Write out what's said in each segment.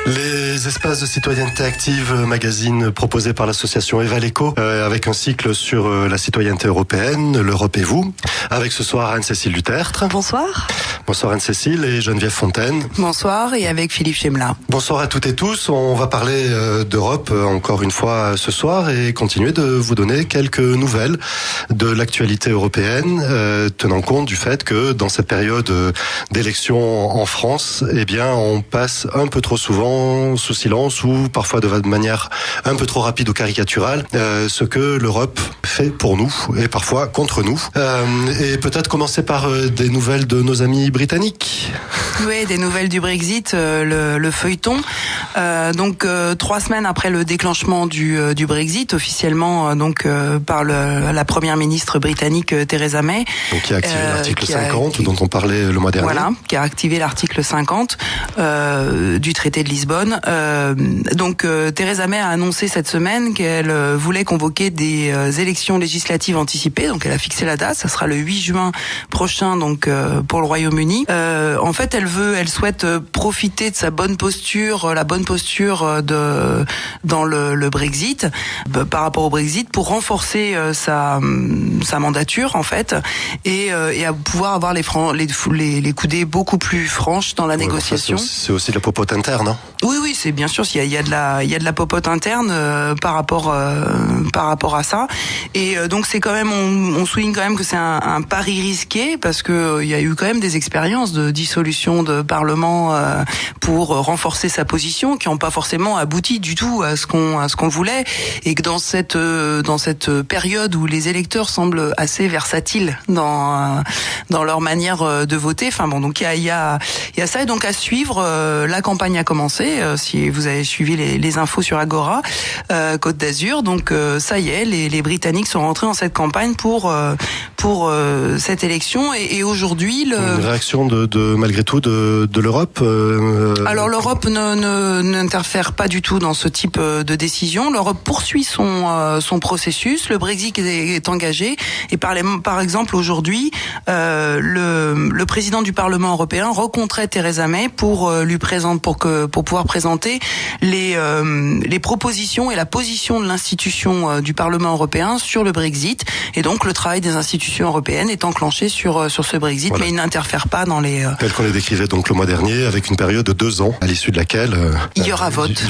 Les espaces de citoyenneté active, magazine proposé par l'association Evaléco, avec un cycle sur la citoyenneté européenne, l'Europe et vous, avec ce soir Anne-Cécile Dutertre. Bonsoir. Bonsoir Anne-Cécile et Geneviève Fontaine. Bonsoir, et avec Philippe Chemla. Bonsoir à toutes et tous, on va parler d'Europe encore une fois ce soir et continuer de vous donner quelques nouvelles de l'actualité européenne, tenant compte du fait que dans cette période d'élection en France, eh bien on passe un peu trop souvent sous silence ou parfois de manière un peu trop rapide ou caricaturale ce que l'Europe fait pour nous et parfois contre nous. Et peut-être commencer par des nouvelles de nos amis britanniques. Oui, des nouvelles du Brexit, le feuilleton. Donc 3 semaines après le déclenchement du Brexit, officiellement par la première ministre britannique Theresa May. Donc qui a activé l'article 50 dont on parlait le mois dernier. Voilà, qui a activé l'article 50 du traité de Lisbonne. Theresa May a annoncé cette semaine qu'elle voulait convoquer des élections législatives anticipées. Donc elle a fixé la date, ça sera le 8 juin prochain pour le Royaume-Uni. En fait, elle souhaite profiter de sa bonne posture, la bonne posture dans le Brexit, par rapport au Brexit, pour renforcer sa mandature en fait, et à pouvoir avoir les coudées beaucoup plus franches dans la négociation. C'est aussi de la popote interne, hein. Oui, c'est bien sûr, il y a de la popote interne par rapport à ça. Et donc c'est quand même, on souligne quand même que c'est un pari risqué, parce que il y a eu quand même des expériences de dissolution de parlement pour renforcer sa position, qui n'ont pas forcément abouti du tout à ce qu'on voulait, et que dans cette période où les électeurs semblent assez versatiles dans leur manière de voter. Enfin bon, donc il y a ça, et donc à suivre. La campagne a commencé. Si vous avez suivi les infos sur Agora, Côte d'Azur, donc ça y est, les Britanniques sont rentrés dans cette campagne pour cette élection, et aujourd'hui une réaction de malgré tout de l'Europe. Alors l'Europe n'interfère pas du tout dans ce type de décision. L'Europe poursuit son processus. Le Brexit est engagé, et par exemple aujourd'hui, le président du Parlement européen rencontrait Theresa May pour pouvoir présenter les propositions et la position de l'institution du Parlement européen sur le Brexit. Et donc le travail des institutions européennes est enclenché sur ce Brexit, voilà. Mais il n'interfère pas dans les... Tel qu'on les décrivait donc le mois dernier, avec une période de 2 ans, à l'issue de laquelle il y aura vote.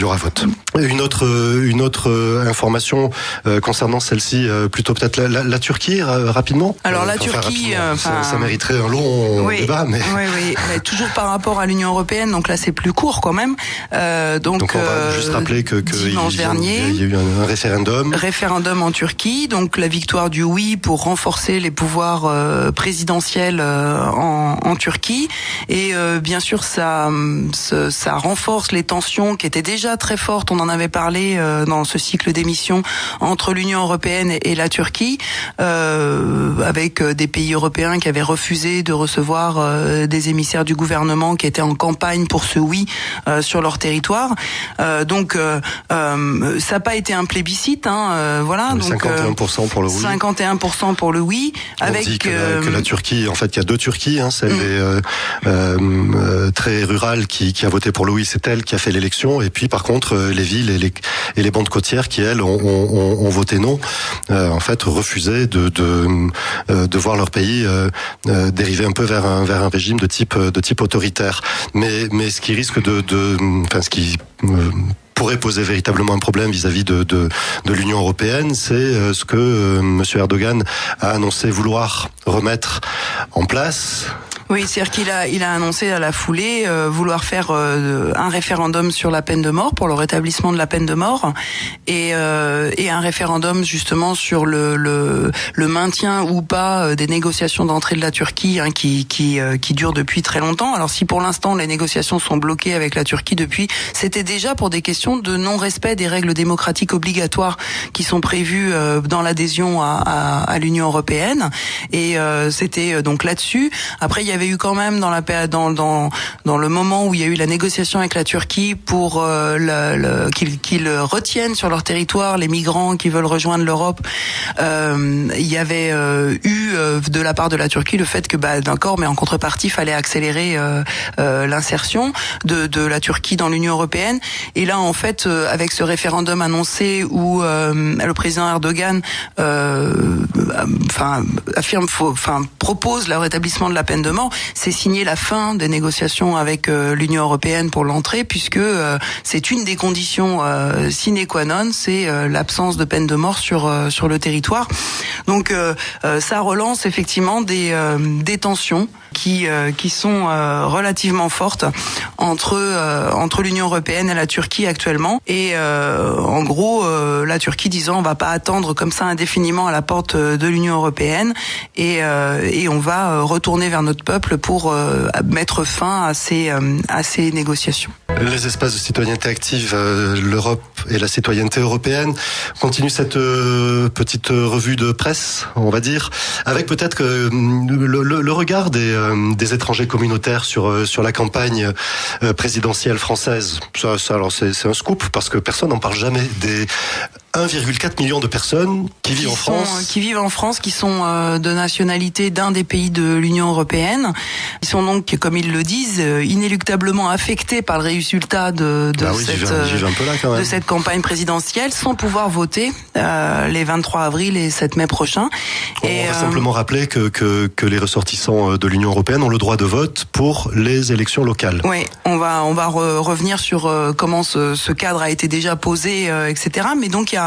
Une autre information concernant celle-ci, plutôt peut-être la Turquie, rapidement. Alors la Turquie... ça mériterait un long débat, mais... Oui, mais toujours par rapport à l'Union européenne, donc là c'est plus court quand même. Donc on va juste rappeler que dimanche dernier, il y a eu un référendum en Turquie, donc la victoire du oui pour renforcer les pouvoirs présidentiels en Turquie, et bien sûr ça renforce les tensions qui étaient déjà très fortes. On en avait parlé dans ce cycle d'émissions entre l'Union européenne et la Turquie, avec des pays européens qui avaient refusé de recevoir des émissaires du gouvernement qui étaient en campagne pour ce oui sur leur territoire. Donc ça n'a pas été un plébiscite, voilà. Donc 51% pour le oui. 51% pour le oui. On dit que la Turquie, en fait, il y a 2 Turquies, celle très rurale qui a voté pour le oui, c'est elle qui a fait l'élection, et puis par contre les villes et les bandes côtières qui elles ont voté non, en fait refusé de voir leur pays dériver un peu vers un régime de type autoritaire. Mais ce qui risque ce qui pourrait poser véritablement un problème vis-à-vis de l'Union européenne, c'est ce que M. Erdogan a annoncé vouloir remettre en place. Oui, c'est-à-dire qu'il a annoncé à la foulée vouloir faire un référendum sur la peine de mort, pour le rétablissement de la peine de mort, et un référendum justement sur le maintien ou pas des négociations d'entrée de la Turquie, qui durent depuis très longtemps. Alors si pour l'instant les négociations sont bloquées avec la Turquie depuis, c'était déjà pour des questions de non-respect des règles démocratiques obligatoires qui sont prévues dans l'adhésion à l'Union européenne, et c'était donc là-dessus. Après il y avait eu quand même dans le moment où il y a eu la négociation avec la Turquie pour qu'ils retiennent sur leur territoire les migrants qui veulent rejoindre l'Europe, il y avait eu de la part de la Turquie le fait que d'accord, mais en contrepartie, il fallait accélérer l'insertion de la Turquie dans l'Union européenne. Et là, en fait, avec ce référendum annoncé où le président Erdogan propose le rétablissement de la peine de mort, c'est signer la fin des négociations avec l'Union européenne pour l'entrée, puisque c'est une des conditions sine qua non, c'est l'absence de peine de mort sur le territoire. Donc ça relance effectivement des tensions qui sont relativement fortes entre l'Union européenne et la Turquie actuellement. Et en gros, la Turquie disant on va pas attendre comme ça indéfiniment à la porte de l'Union européenne et on va retourner vers notre peuple pour mettre fin à ces négociations. Les espaces de citoyenneté active, l'Europe et la citoyenneté européenne continuent cette petite revue de presse, on va dire, avec peut-être que le regard des étrangers communautaires sur la campagne présidentielle française. Ça alors c'est un scoop parce que personne n'en parle jamais des 1,4 million de personnes qui vivent en France, qui sont de nationalité d'un des pays de l'Union européenne. Ils sont donc, comme ils le disent, inéluctablement affectés par le résultat de cette campagne présidentielle, sans pouvoir voter les 23 avril et 7 mai prochains. On va simplement rappeler que les ressortissants de l'Union européenne ont le droit de vote pour les élections locales. Oui, on va revenir sur comment ce cadre a été déjà posé, etc. Mais donc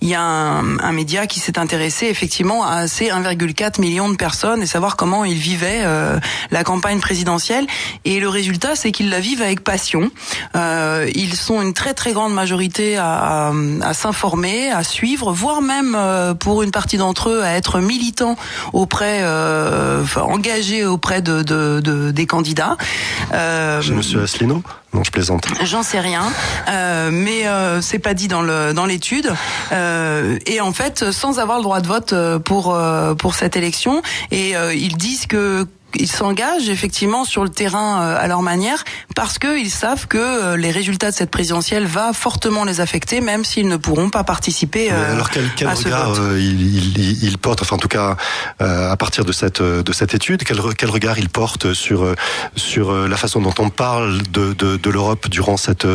il y a un média qui s'est intéressé effectivement à ces 1,4 million de personnes et savoir comment ils vivaient la campagne présidentielle. Et le résultat, c'est qu'ils la vivent avec passion. Ils sont une très très grande majorité à s'informer, à suivre, voire même pour une partie d'entre eux à être militants engagés auprès des candidats. Chez Monsieur Asselineau ? Non, je plaisante. J'en sais rien, mais c'est pas dit dans l'étude. Et en fait, sans avoir le droit de vote pour cette élection, et ils disent ils s'engagent effectivement sur le terrain à leur manière parce que ils savent que les résultats de cette présidentielle va fortement les affecter, même s'ils ne pourront pas participer alors quel à ce regard vote. Il porte, enfin en tout cas à partir de cette étude, quel regard il porte sur la façon dont on parle de l'Europe durant cette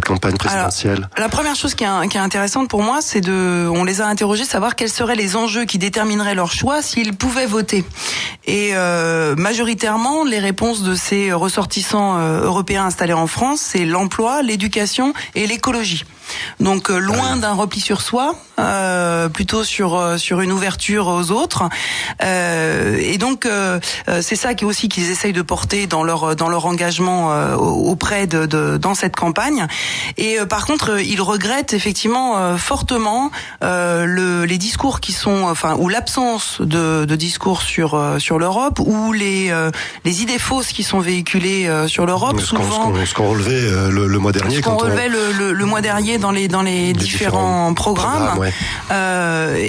campagne présidentielle? Alors, la première chose qui est intéressante pour moi, c'est on les a interrogés, savoir quels seraient les enjeux qui détermineraient leur choix s'ils pouvaient voter. Et majoritairement, les réponses de ces ressortissants européens installés en France, c'est l'emploi, l'éducation et l'écologie. Donc loin d'un repli sur soi, plutôt sur une ouverture aux autres. Et donc c'est ça qu'ils essayent de porter dans leur engagement auprès dans cette campagne. Et par contre, ils regrettent effectivement fortement les discours qui sont, ou l'absence de discours sur l'Europe, ou les idées fausses qui sont véhiculées sur l'Europe. Ce qu'on relevait le mois dernier. Le mois dernier dans les différents programmes. Ouais.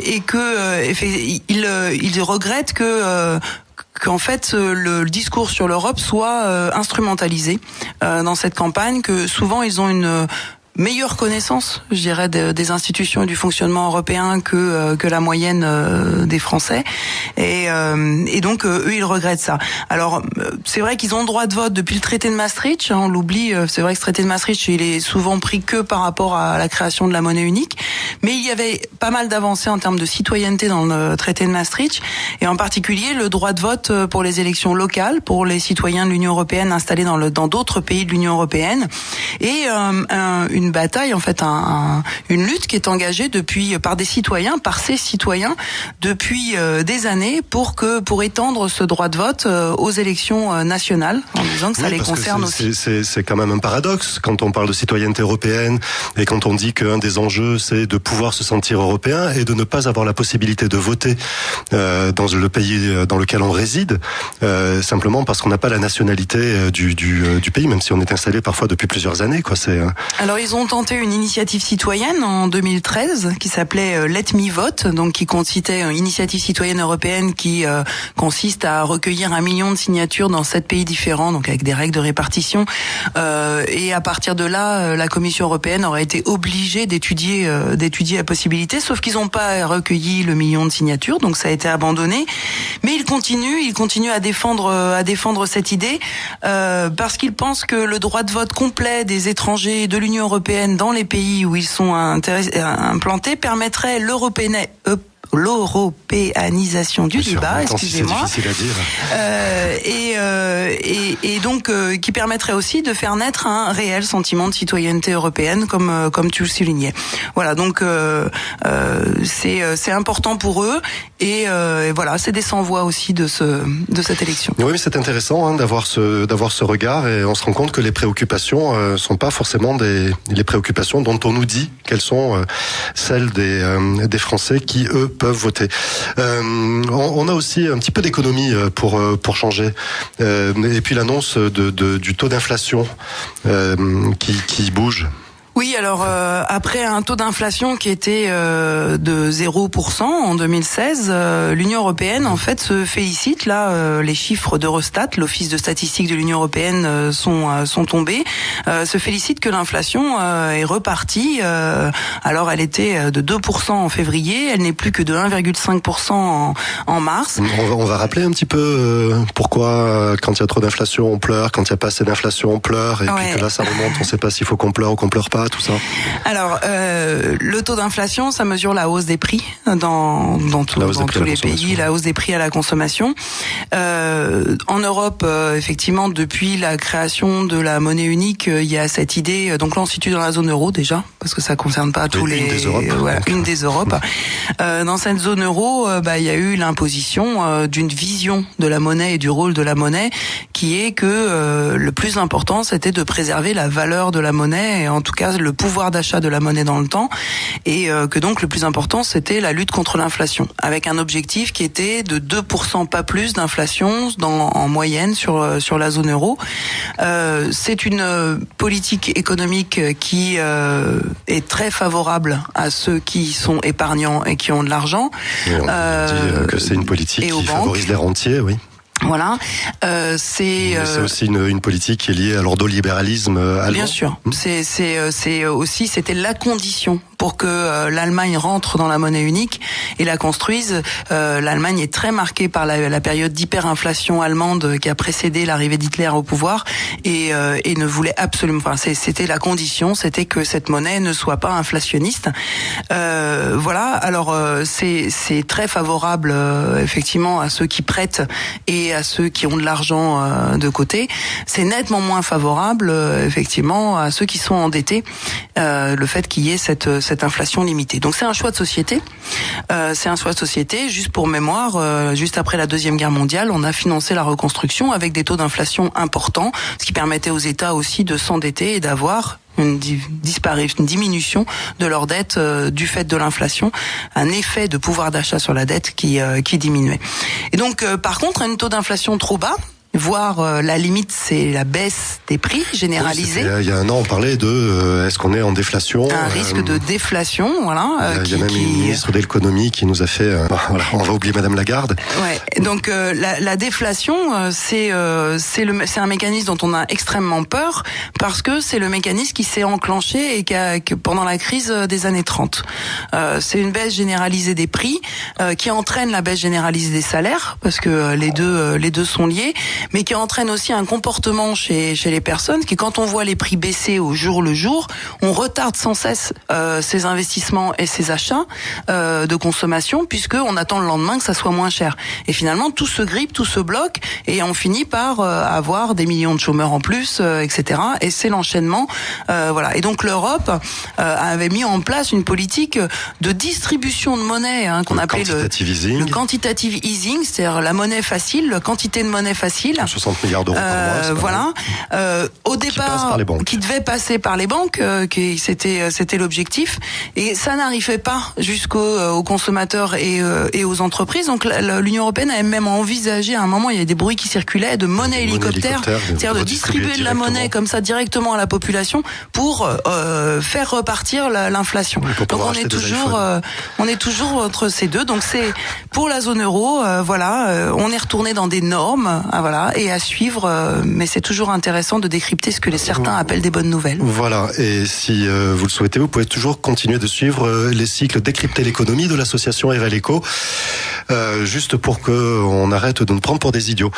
Et ils regrettent qu'en fait le discours sur l'Europe soit instrumentalisé dans cette campagne, que souvent ils ont une meilleure connaissance, je dirais, des institutions et du fonctionnement européen que la moyenne des Français. Et donc eux, ils regrettent ça. Alors c'est vrai qu'ils ont le droit de vote depuis le traité de Maastricht, on l'oublie. C'est vrai que ce traité de Maastricht, il est souvent pris que par rapport à la création de la monnaie unique, mais il y avait pas mal d'avancées en termes de citoyenneté dans le traité de Maastricht, et en particulier le droit de vote pour les élections locales pour les citoyens de l'Union européenne installés dans d'autres pays de l'Union européenne, et une bataille, en fait, une lutte qui est engagée par ces citoyens depuis des années pour étendre ce droit de vote aux élections nationales, en disant que ça les concerne aussi. C'est quand même un paradoxe quand on parle de citoyenneté européenne et quand on dit qu'un des enjeux c'est de pouvoir se sentir européen et de ne pas avoir la possibilité de voter dans le pays dans lequel on réside, simplement parce qu'on n'a pas la nationalité du pays, même si on est installé parfois depuis plusieurs années, quoi. Alors ils ils ont tenté une initiative citoyenne en 2013 qui s'appelait Let Me Vote, donc qui consistait une initiative citoyenne européenne qui consiste à recueillir 1 million de signatures dans 7 pays différents, donc avec des règles de répartition. Et à partir de là, la Commission européenne aurait été obligée d'étudier la possibilité, sauf qu'ils n'ont pas recueilli le million de signatures, donc ça a été abandonné. Mais ils continuent à défendre cette idée parce qu'ils pensent que le droit de vote complet des étrangers de l'Union européenne dans les pays où ils sont implantés permettrait l'européanisation du débat, excusez-moi, c'est difficile à dire. Et donc qui permettrait aussi de faire naître un réel sentiment de citoyenneté européenne, comme tu le soulignais. Voilà, donc c'est important pour eux et voilà, c'est des sans-voix aussi de cette élection. Oui, mais c'est intéressant d'avoir ce regard et on se rend compte que les préoccupations sont pas forcément les préoccupations dont on nous dit qu'elles sont celles des Français qui eux peuvent voter. On a aussi un petit peu d'économie pour changer. Et puis l'annonce du taux d'inflation qui bouge. Oui, alors après un taux d'inflation qui était de 0% en 2016, l'Union européenne en fait se félicite. Là, les chiffres d'Eurostat, l'Office de statistique de l'Union européenne, sont tombés. Se félicite que l'inflation est repartie. Alors, elle était de 2% en février, elle n'est plus que de 1,5% en mars. On va rappeler un petit peu pourquoi quand il y a trop d'inflation on pleure, quand il n'y a pas assez d'inflation on pleure, et puis que là ça remonte, on ne sait pas s'il faut qu'on pleure ou qu'on pleure pas. Tout ça. Alors, le taux d'inflation, ça mesure la hausse des prix dans tous les pays, la hausse des prix à la consommation. En Europe, effectivement, depuis la création de la monnaie unique, il y a cette idée. Donc là, on se situe dans la zone euro déjà, parce que ça concerne pas tous les. Une des Europes. Dans cette zone euro, il y a eu l'imposition d'une vision de la monnaie et du rôle de la monnaie, qui est que le plus important, c'était de préserver la valeur de la monnaie, et en tout cas le pouvoir d'achat de la monnaie dans le temps, et que donc le plus important c'était la lutte contre l'inflation, avec un objectif qui était de 2%, pas plus, d'inflation en moyenne sur la zone euro. C'est une politique économique qui est très favorable à ceux qui sont épargnants et qui ont de l'argent. Et on dit que c'est une politique qui favorise les rentiers, oui. Voilà, c'est aussi une politique qui est liée à l'ordolibéralisme allemand. Bien sûr, c'est aussi, c'était la condition pour que l'Allemagne rentre dans la monnaie unique et la construise. L'Allemagne est très marquée par la période d'hyperinflation allemande qui a précédé l'arrivée d'Hitler au pouvoir et ne voulait absolument. Enfin, c'était la condition, c'était que cette monnaie ne soit pas inflationniste. Voilà. Alors c'est très favorable effectivement à ceux qui prêtent et à ceux qui ont de l'argent de côté. C'est nettement moins favorable effectivement à ceux qui sont endettés. Le fait qu'il y ait cette inflation limitée. Donc c'est un choix de société. Juste pour mémoire, juste après la Deuxième Guerre mondiale, on a financé la reconstruction avec des taux d'inflation importants, ce qui permettait aux États aussi de s'endetter et d'avoir une diminution de leur dette du fait de l'inflation, un effet de pouvoir d'achat sur la dette qui diminuait. Et donc par contre, un taux d'inflation trop bas, voire la limite, c'est la baisse des prix généralisée. Il y a un an, on parlait de est-ce qu'on est en déflation ? Un risque de déflation, voilà. Il y a même une ministre de l'économie qui nous a fait. Voilà, on va oublier Madame Lagarde. Ouais. Donc la déflation, c'est un mécanisme dont on a extrêmement peur parce que c'est le mécanisme qui s'est enclenché et que pendant la crise des années 30. C'est une baisse généralisée des prix qui entraîne la baisse généralisée des salaires parce que les deux sont liés, mais qui entraîne aussi un comportement chez les personnes qui, quand on voit les prix baisser au jour le jour, on retarde sans cesse ses investissements et ses achats de consommation, puisque on attend le lendemain que ça soit moins cher. Et finalement, tout se grippe, tout se bloque, et on finit par avoir des millions de chômeurs en plus, etc. Et c'est l'enchaînement, voilà. Et donc l'Europe avait mis en place une politique de distribution de monnaie qu'on appelait le quantitative easing, c'est-à-dire la monnaie facile, la quantité de monnaie facile, facile. 60 milliards d'euros par mois. Voilà. Au départ, qui devait passer par les banques, c'était l'objectif, et ça n'arrivait pas jusqu'aux consommateurs et aux entreprises. Donc l'Union européenne a même envisagé à un moment, il y avait des bruits qui circulaient de monnaie hélicoptère, c'est-à-dire de distribuer de la monnaie comme ça directement à la population pour faire repartir l'inflation. Donc on est toujours entre ces deux. Donc c'est pour la zone euro, on est retourné dans des normes, et à suivre. Mais c'est toujours intéressant de décrypter ce que certains appellent des bonnes nouvelles. Voilà. Et si vous le souhaitez, vous pouvez toujours continuer de suivre les cycles Décrypter l'économie de l'association Evel-Eco, juste pour que on arrête de nous prendre pour des idiots.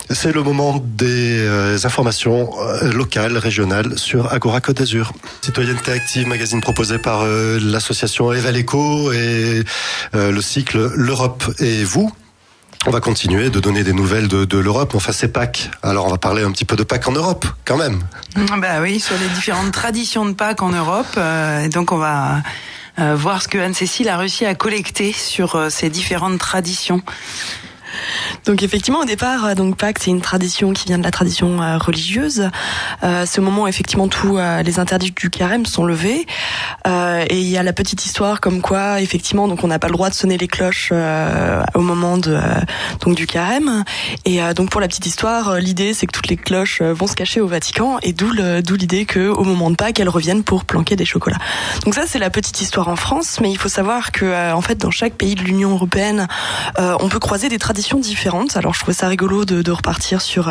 C'est le moment des informations locales, régionales sur Agora Côte d'Azur. Citoyenneté active, magazine proposé par l'association Evel-Eco et le cycle L'Europe et vous. On va continuer de donner des nouvelles de l'Europe. Enfin, c'est Pâques. Alors, on va parler un petit peu de Pâques en Europe, quand même. Bah oui, sur les différentes traditions de Pâques en Europe. Et donc, on va voir ce que Anne-Cécile a réussi à collecter sur ces différentes traditions. Donc effectivement au départ, donc Pâques c'est une tradition qui vient de la tradition religieuse. C'est au moment où effectivement tous les interdits du carême sont levés, et il y a la petite histoire comme quoi effectivement donc on n'a pas le droit de sonner les cloches au moment donc du carême. Et donc pour la petite histoire, l'idée c'est que toutes les cloches vont se cacher au Vatican, et d'où l'idée que au moment de Pâques elles reviennent pour planquer des chocolats. Donc ça c'est la petite histoire en France, mais il faut savoir que en fait dans chaque pays de l'Union européenne on peut croiser des traditions différentes. Alors je trouvais ça rigolo de repartir sur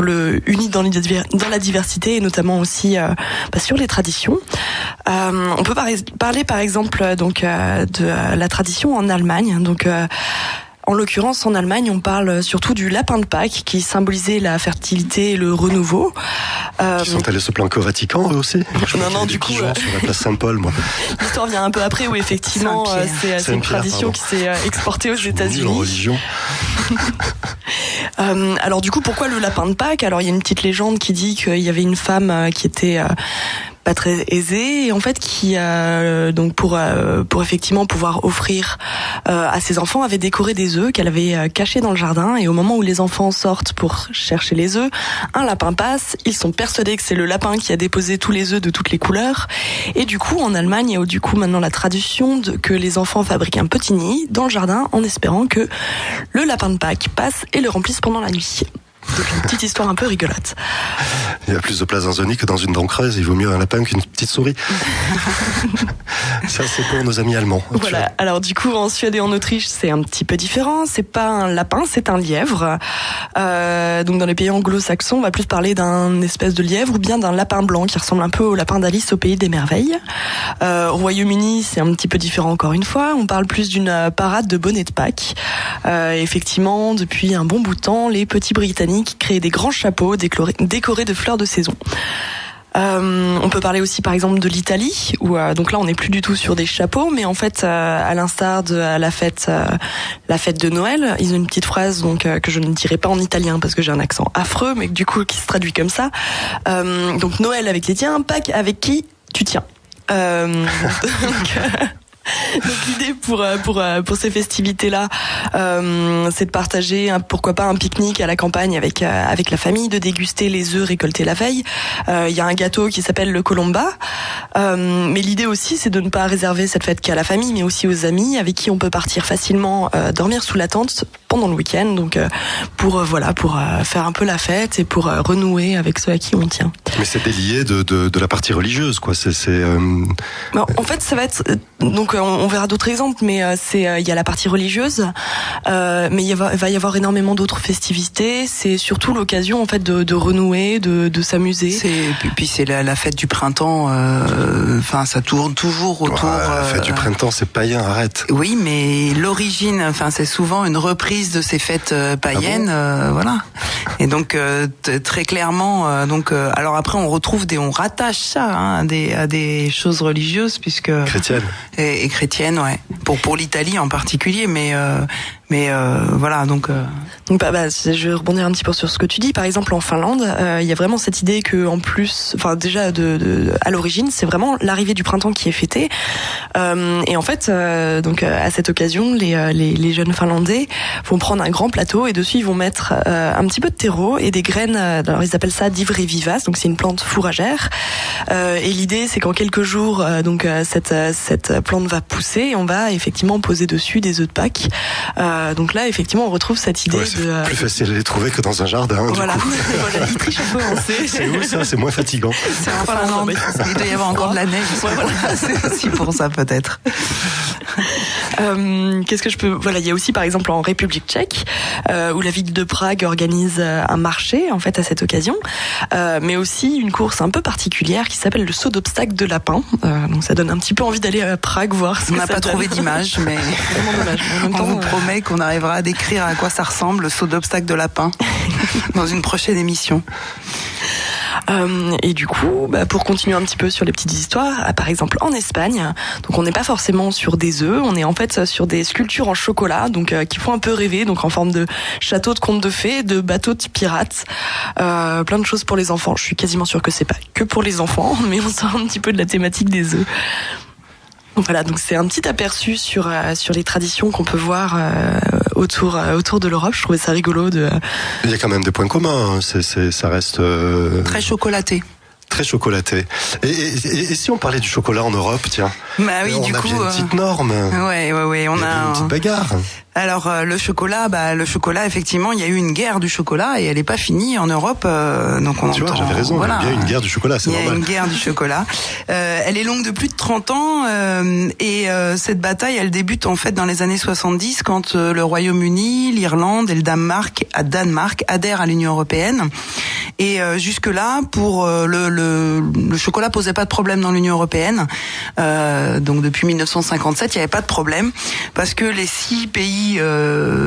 le uni dans la diversité, et notamment aussi sur les traditions. On peut parler par exemple donc de la tradition en Allemagne. Donc en l'occurrence, en Allemagne, on parle surtout du lapin de Pâques, qui symbolisait la fertilité et le renouveau. Ils sont allés se planquer au Vatican, eux aussi? Non, du coup... sur la place Saint-Paul, moi. L'histoire vient un peu après, où effectivement, c'est une tradition qui s'est exportée aux États-Unis. En religion. Alors du coup, pourquoi le lapin de Pâques? Alors il y a une petite légende qui dit qu'il y avait une femme qui était... pas très aisée, et en fait qui donc pour effectivement pouvoir offrir à ses enfants, avait décoré des œufs qu'elle avait cachés dans le jardin, et au moment où les enfants sortent pour chercher les œufs, un lapin passe, ils sont persuadés que c'est le lapin qui a déposé tous les œufs de toutes les couleurs, et du coup en Allemagne il y a du coup maintenant la tradition que les enfants fabriquent un petit nid dans le jardin en espérant que le lapin de Pâques passe et le remplisse pendant la nuit. Donc une petite histoire un peu rigolote. Il y a plus de place dans un nid que dans une dent creuse. Il vaut mieux un lapin qu'une petite souris. Ça, c'est pour nos amis allemands. Voilà. Alors du coup, en Suède et en Autriche, c'est un petit peu différent. C'est pas un lapin, c'est un lièvre. Donc dans les pays anglo-saxons, on va plus parler d'un espèce de lièvre ou bien d'un lapin blanc qui ressemble un peu au lapin d'Alice au pays des merveilles. Au Royaume-Uni, c'est un petit peu différent encore une fois. On parle plus d'une parade de bonnet de Pâques. Effectivement, depuis un bon bout de temps, les petits Britanniques créent des grands chapeaux décorés de fleurs de saison. On peut parler aussi par exemple de l'Italie, où donc là on n'est plus du tout sur des chapeaux, mais en fait à l'instar de la fête de Noël, ils ont une petite phrase donc que je ne dirai pas en italien parce que j'ai un accent affreux, mais du coup qui se traduit comme ça. Donc Noël avec les tiens, Pâques avec qui tu tiens. Donc l'idée pour ces festivités-là, c'est de partager pourquoi pas un pique-nique à la campagne avec la famille, de déguster les œufs récoltés la veille. Il y a un gâteau qui s'appelle le Colomba, mais l'idée aussi c'est de ne pas réserver cette fête qu'à la famille, mais aussi aux amis avec qui on peut partir facilement dormir sous la tente pendant le week-end. Donc pour faire un peu la fête et pour renouer avec ceux à qui on tient. Mais c'est délié de la partie religieuse, quoi. En fait, ça va être donc on verra d'autres exemples, mais il y a la partie religieuse, mais il va y avoir énormément d'autres festivités. C'est surtout l'occasion en fait de renouer, de s'amuser. Puis c'est la fête du printemps. Ça tourne toujours autour. La fête du printemps, c'est païen, arrête. Oui, mais l'origine, c'est souvent une reprise de ces fêtes païennes, voilà. Et donc très clairement, alors après on rattache ça à des choses religieuses puisque chrétiennes et chrétiennes, ouais. Pour l'Italie en particulier, mais Mais voilà, donc je vais rebondir un petit peu sur ce que tu dis. Par exemple, en Finlande, il y a vraiment cette idée que, en plus, enfin déjà à l'origine, c'est vraiment l'arrivée du printemps qui est fêtée. Et en fait, à cette occasion, les jeunes Finlandais vont prendre un grand plateau et dessus ils vont mettre un petit peu de terreau et des graines. Alors ils appellent ça d'ivraie vivace. Donc c'est une plante fourragère. Et l'idée, c'est qu'en quelques jours, cette plante va pousser et on va effectivement poser dessus des œufs de Pâques. Donc là, effectivement, on retrouve cette idée de... plus facile à les trouver que dans un jardin. Voilà, ils trichent un peu. C'est où ça ? C'est moins fatigant. C'est en Finlande. Il doit y avoir encore de la neige. C'est aussi pour ça peut-être. Qu'est-ce que je peux... Voilà, il y a aussi par exemple en République tchèque où la ville de Prague organise un marché en fait à cette occasion, mais aussi une course un peu particulière qui s'appelle le saut d'obstacle de lapin. Donc ça donne un petit peu envie d'aller à Prague voir ce que ça donne. On n'a pas trouvé d'image, mais vraiment dommage. En même temps, on vous promet qu'on arrivera à décrire à quoi ça ressemble le saut d'obstacle de lapin dans une prochaine émission. Et du coup, pour continuer un petit peu sur les petites histoires, par exemple en Espagne, donc on n'est pas forcément sur des œufs, on est en fait sur des sculptures en chocolat, donc qui font un peu rêver, donc en forme de château de contes de fées, de bateaux de pirates, plein de choses pour les enfants. Je suis quasiment sûre que c'est pas que pour les enfants, mais on sort un petit peu de la thématique des œufs. Voilà, donc c'est un petit aperçu sur les traditions qu'on peut voir autour de l'Europe. Je trouvais ça rigolo de... Il y a quand même des points communs, ça reste... Très chocolaté. Très chocolaté. Et si on parlait du chocolat en Europe, tiens, bah oui, on du a coup, bien une petite norme. Ouais, on a une petite bagarre. Alors le chocolat, effectivement, il y a eu une guerre du chocolat et elle n'est pas finie en Europe. Donc tu vois, j'avais raison. Voilà. Il y a une guerre du chocolat, c'est normal. Il y a une guerre du chocolat. Elle est longue de plus de 30 ans et cette bataille, elle débute en fait dans les années 70 quand le Royaume-Uni, l'Irlande et le Danemark adhèrent à l'Union européenne. Et jusque-là, pour le chocolat posait pas de problème dans l'Union européenne. Donc depuis 1957, il n'y avait pas de problème parce que les 6 pays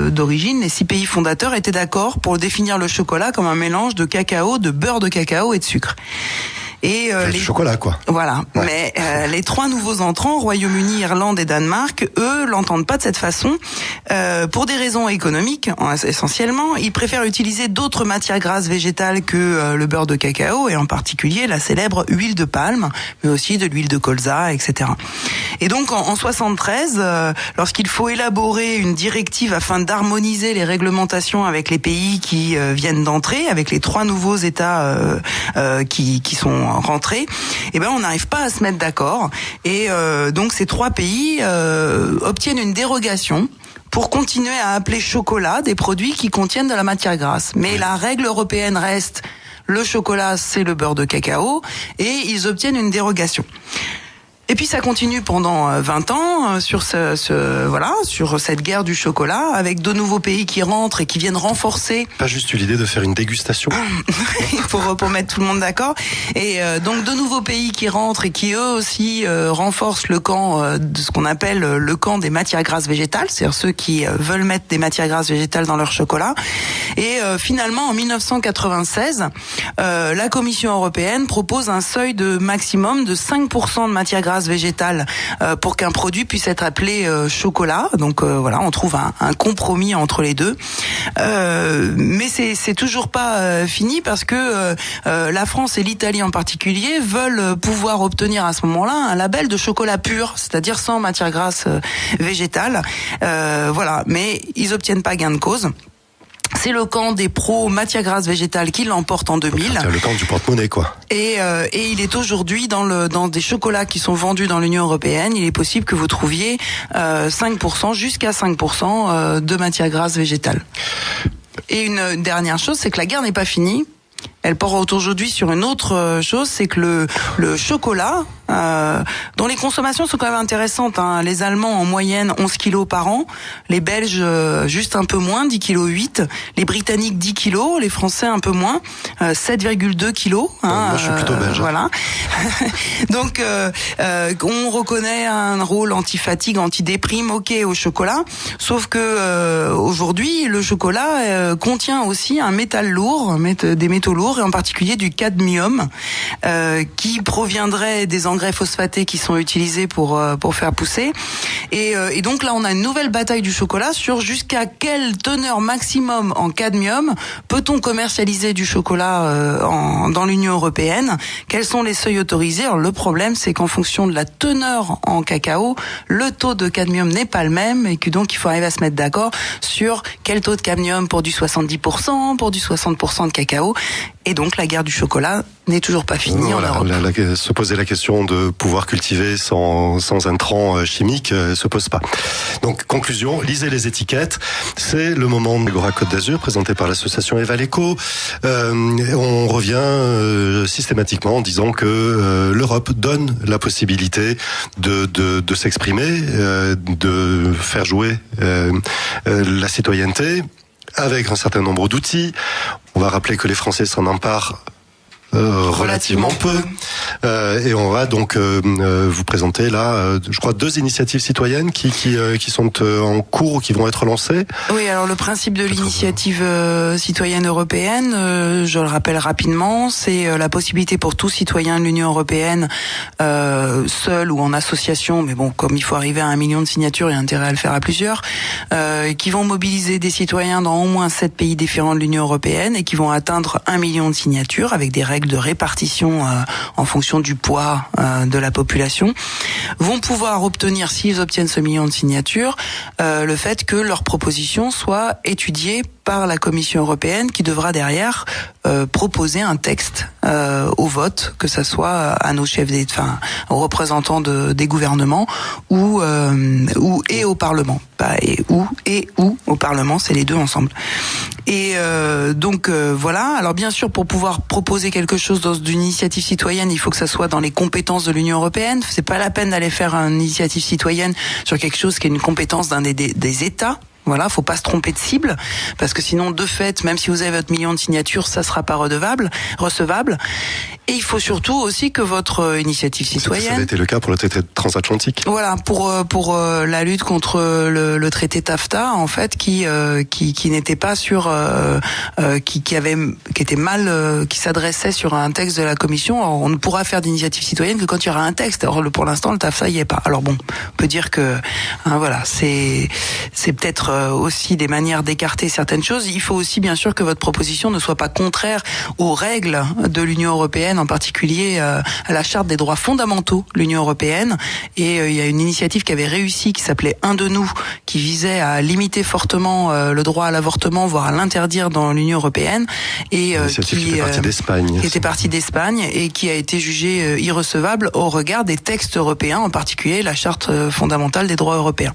d'origine, les 6 pays fondateurs étaient d'accord pour définir le chocolat comme un mélange de cacao, de beurre de cacao et de sucre. Et du chocolat, quoi. Voilà. Ouais. Mais les 3 nouveaux entrants, Royaume-Uni, Irlande et Danemark, eux, l'entendent pas de cette façon. Pour des raisons économiques, essentiellement, ils préfèrent utiliser d'autres matières grasses végétales que le beurre de cacao, et en particulier la célèbre huile de palme, mais aussi de l'huile de colza, etc. Et donc, en 73, lorsqu'il faut élaborer une directive afin d'harmoniser les réglementations avec les pays qui viennent d'entrer, avec les 3 nouveaux États qui sont rentrés, on n'arrive pas à se mettre d'accord. Et donc ces 3 pays obtiennent une dérogation pour continuer à appeler chocolat des produits qui contiennent de la matière grasse. Mais la règle européenne reste le chocolat, c'est le beurre de cacao, et ils obtiennent une dérogation. Et puis ça continue pendant 20 ans sur sur cette guerre du chocolat, avec de nouveaux pays qui rentrent et qui viennent renforcer. Pas juste eu l'idée de faire une dégustation pour mettre tout le monde d'accord. Et donc de nouveaux pays qui rentrent et qui eux aussi renforcent le camp de ce qu'on appelle le camp des matières grasses végétales, c'est-à-dire ceux qui veulent mettre des matières grasses végétales dans leur chocolat. Et finalement en 1996, la Commission européenne propose un seuil de maximum de 5% de matières grasses végétales pour qu'un produit puisse être appelé chocolat. Donc on trouve un compromis entre les deux. Mais c'est toujours pas fini parce que la France et l'Italie en particulier veulent pouvoir obtenir à ce moment-là un label de chocolat pur, c'est-à-dire sans matière grasse végétale. Mais ils obtiennent pas gain de cause. C'est le camp des pros matières grasses végétales qui l'emporte en 2000. C'est le camp du porte-monnaie, quoi. Et il est aujourd'hui dans des chocolats qui sont vendus dans l'Union européenne, il est possible que vous trouviez 5%, jusqu'à 5% de matières grasses végétales. Et une dernière chose, c'est que la guerre n'est pas finie. Elle porte aujourd'hui sur une autre chose, c'est que le chocolat, dont les consommations sont quand même intéressantes, hein. Les Allemands en moyenne 11 kilos par an, les Belges juste un peu moins, 10,8 kilos, les Britanniques 10 kilos, les Français un peu moins, 7,2 kilos. Moi je suis plutôt belge. Voilà. Donc on reconnaît un rôle anti-fatigue, anti-déprime, au chocolat, sauf que aujourd'hui le chocolat contient aussi un métal lourd, des métaux lourds lourds et en particulier du cadmium qui proviendrait des engrais phosphatés qui sont utilisés pour faire pousser. Et donc là, on a une nouvelle bataille du chocolat sur jusqu'à quelle teneur maximum en cadmium peut-on commercialiser du chocolat dans l'Union européenne. Quels sont les seuils autorisés? Alors, le problème, c'est qu'en fonction de la teneur en cacao, le taux de cadmium n'est pas le même et que donc il faut arriver à se mettre d'accord sur quel taux de cadmium pour du 70%, pour du 60% de cacao. Et donc la guerre du chocolat n'est toujours pas finie en Europe. Se poser la question de pouvoir cultiver sans intrants chimiques se pose pas. Donc conclusion, lisez les étiquettes. C'est le moment de l'Agora Côte d'Azur présenté par l'association Evaleco. On revient systématiquement en disant que l'Europe donne la possibilité de s'exprimer, de faire jouer la citoyenneté avec un certain nombre d'outils. On va rappeler que les Français s'en emparent relativement peu. Et on va donc vous présenter là, je crois, 2 initiatives citoyennes qui sont en cours ou qui vont être lancées. Oui, alors le principe de l'initiative citoyenne européenne, je le rappelle rapidement, c'est la possibilité pour tout citoyen de l'Union européenne, seul ou en association, mais bon, comme il faut arriver à 1 million de signatures, il y a intérêt à le faire à plusieurs, qui vont mobiliser des citoyens dans au moins 7 pays différents de l'Union européenne et qui vont atteindre 1 million de signatures avec des règles de répartition en fonction du poids de la population, vont pouvoir obtenir, s'ils obtiennent ce million de signatures, le fait que leur proposition soit étudiée par la Commission européenne qui devra derrière proposer un texte au vote, que ça soit à nos chefs d'État, aux représentants des gouvernements ou au Parlement. Pas et ou au Parlement, c'est les deux ensemble. Et donc voilà. Alors bien sûr, pour pouvoir proposer quelque chose dans une initiative citoyenne, il faut que ça soit dans les compétences de l'Union européenne. C'est pas la peine d'aller faire une initiative citoyenne sur quelque chose qui est une compétence d'un des États. Voilà, faut pas se tromper de cible, parce que sinon, de fait, même si vous avez votre million de signatures, ça sera pas recevable. Et il faut surtout aussi que votre initiative citoyenne... Ça avait été le cas pour le traité transatlantique. Voilà, pour la lutte contre le traité TAFTA, en fait, qui n'était pas sur... qui était mal... qui s'adressait sur un texte de la Commission. Alors, on ne pourra faire d'initiative citoyenne que quand il y aura un texte. Alors, pour l'instant, le TAFTA y est pas. Alors bon, on peut dire que... voilà, c'est peut-être aussi des manières d'écarter certaines choses. Il faut aussi bien sûr que votre proposition ne soit pas contraire aux règles de l'Union européenne, en particulier à la charte des droits fondamentaux de l'Union européenne. Et il y a une initiative qui avait réussi, qui s'appelait Un de nous, qui visait à limiter fortement le droit à l'avortement, voire à l'interdire dans l'Union européenne, et qui était partie d'Espagne et qui a été jugée irrecevable au regard des textes européens, en particulier la charte fondamentale des droits européens.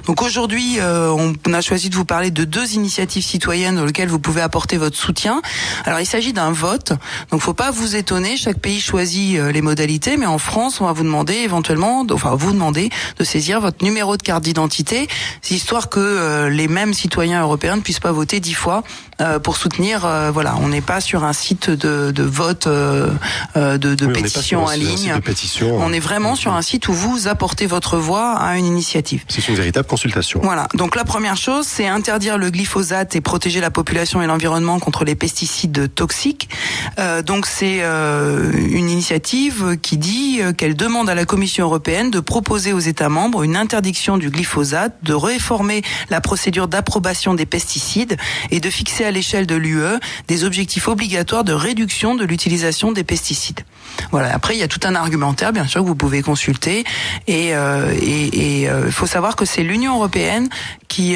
Donc aujourd'hui, on a choisi de vous parler de 2 initiatives citoyennes dans lesquelles vous pouvez apporter votre soutien. Alors il s'agit d'un vote, donc faut pas vous étonner, chaque pays choisit les modalités, mais en France on va vous demander éventuellement, de saisir votre numéro de carte d'identité, histoire que les mêmes citoyens européens ne puissent pas voter 10 fois pour soutenir. Voilà, on n'est pas sur un site de vote de pétition en ligne. On est vraiment sur un site où vous apportez votre voix à une initiative. C'est une véritable consultation. Voilà, donc la première chose, c'est interdire le glyphosate et protéger la population et l'environnement contre les pesticides toxiques. Donc c'est une initiative qui dit qu'elle demande à la Commission européenne de proposer aux États membres une interdiction du glyphosate, de réformer la procédure d'approbation des pesticides et de fixer à l'échelle de l'UE des objectifs obligatoires de réduction de l'utilisation des pesticides. Voilà. Après, il y a tout un argumentaire, bien sûr, que vous pouvez consulter. Et faut savoir que c'est l'Union européenne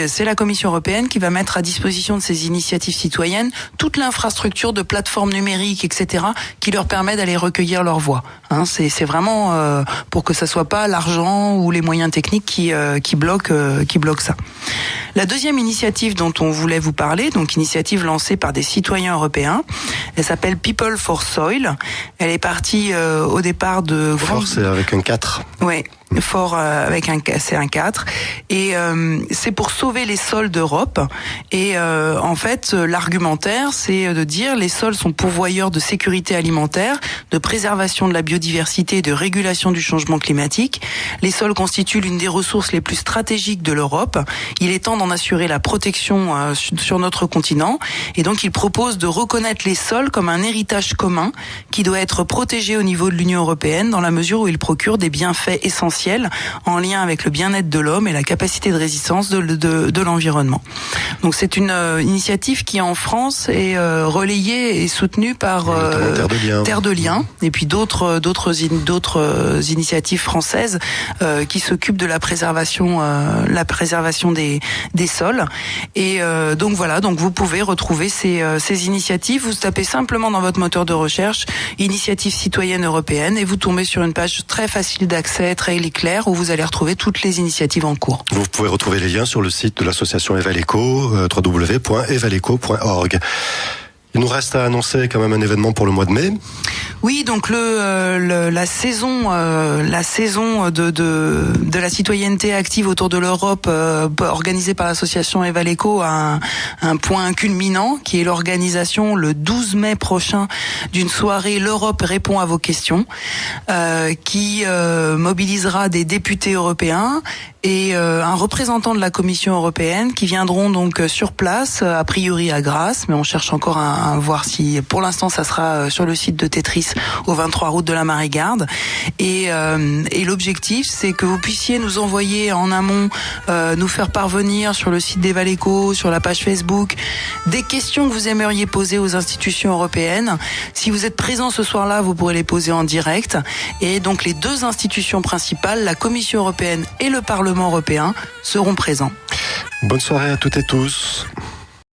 c'est la Commission européenne qui va mettre à disposition de ces initiatives citoyennes toute l'infrastructure de plateformes numériques, etc., qui leur permet d'aller recueillir leur voix. C'est vraiment pour que ça soit pas l'argent ou les moyens techniques qui bloquent ça. La deuxième initiative dont on voulait vous parler, donc initiative lancée par des citoyens européens, elle s'appelle People for Soil. Elle est partie au départ de... For, c'est avec un 4. Ouais. fort avec c'est un 4. Et c'est pour sauver les sols d'Europe. Et en fait, l'argumentaire, c'est de dire les sols sont pourvoyeurs de sécurité alimentaire, de préservation de la biodiversité et de régulation du changement climatique. Les sols constituent l'une des ressources les plus stratégiques de l'Europe. Il est temps d'en assurer la protection sur notre continent. Et donc, il propose de reconnaître les sols comme un héritage commun qui doit être protégé au niveau de l'Union européenne dans la mesure où il procure des bienfaits essentiels en lien avec le bien-être de l'homme et la capacité de résistance de l'environnement. Donc, c'est une initiative qui, en France, est relayée et soutenue par Terre de Liens et puis d'autres initiatives françaises qui s'occupent de la préservation des sols. Et donc voilà, donc vous pouvez retrouver ces initiatives. Vous tapez simplement dans votre moteur de recherche Initiative citoyenne européenne et vous tombez sur une page très facile d'accès, très claire, où vous allez retrouver toutes les initiatives en cours. Vous pouvez retrouver les liens sur le site de l'association Evaleco, www.evaleco.org. Il nous reste à annoncer quand même un événement pour le mois de mai. Oui, donc la saison de la citoyenneté active autour de l'Europe organisée par l'association Evaleco a un point culminant qui est l'organisation le 12 mai prochain d'une soirée L'Europe répond à vos questions qui mobilisera des députés européens et un représentant de la Commission européenne qui viendront donc sur place, a priori à Grasse, mais on cherche encore à voir si, pour l'instant, ça sera sur le site de Tetris au 23 route de la Marégarde. Et l'objectif, c'est que vous puissiez nous envoyer en amont, nous faire parvenir sur le site d'Evaleco, sur la page Facebook, des questions que vous aimeriez poser aux institutions européennes. Si vous êtes présent ce soir-là, vous pourrez les poser en direct. Et donc les deux institutions principales, la Commission européenne et le Parlement européen, seront présents. Bonne soirée à toutes et tous.